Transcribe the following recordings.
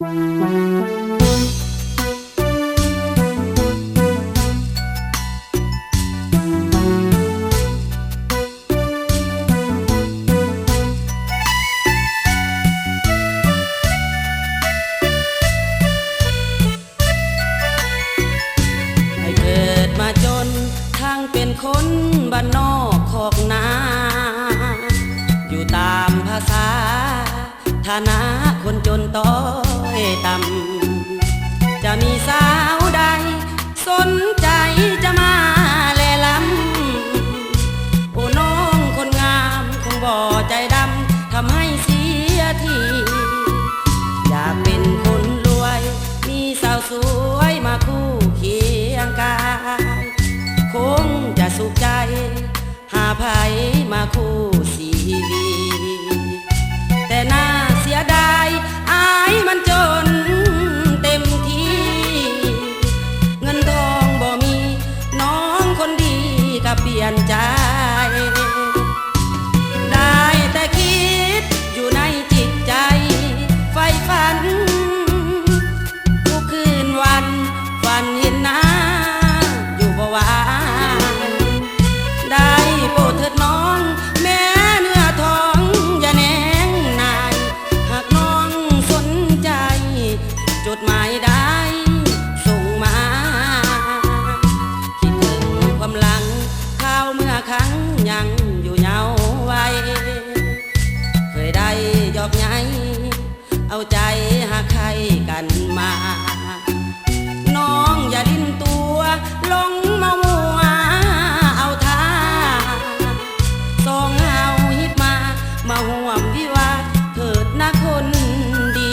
เป็นคนบ้านนอกคอกนาอยู่ตามภาษาฐานะคนจนต้อยต่ำจะมีสาวใดสนใจจะมาแลล้ำโอ้น้องคนงามคงบ่ใจดำทำให้เสียทีอยากเป็นคนรวยมีสาวสวยมาคู่เคียงกายคงจะสุขใจหาไผมาคู่ชีวิตแต่น่าเสียดายอายมันจนเต็มที่เงินทองบ่มีน้องคนดีก็เปลี่ยนใจได้แต่คิดอยู่ในจิตใจใฝ่ฝันทุกคืนวันฝันเห็นหน้าอยู่บ่ว่าได้โปรดเถิดน้องแม้เนื้อทองอย่าแนงนายหากน้องสนใจจดหมายได้ส่งมาคิดถึงความหลังข้าวเมื่อครั้งยังอยู่เยาว์วัยเคยได้ยอกใยเอาใจหาใครกันมาน้องอย่าลิ้นตัวลงมามัวเอาท่าสองเฮาฮิตมาห่วมวิวาเถิดนะคนดี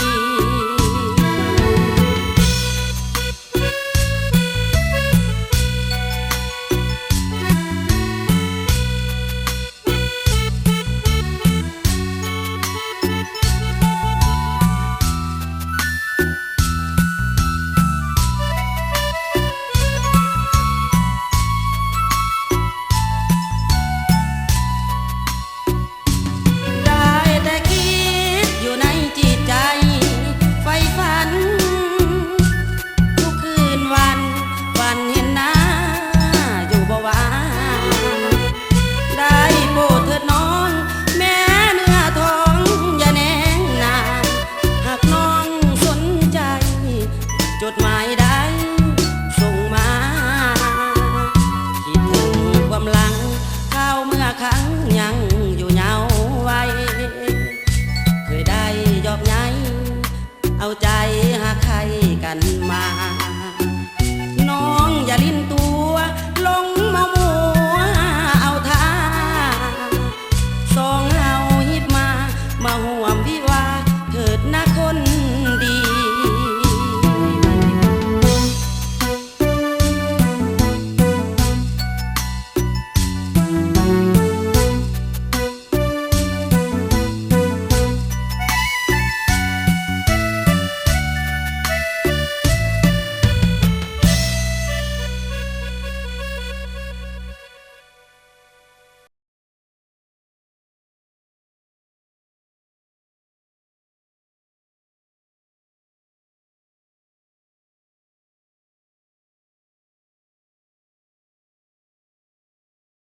จดหมายได้ส่งมาคิดถึงความหลังข้าวเมื่อครั้งยังอยู่เยาว์วัยเคยได้ยอกใยเอาใจ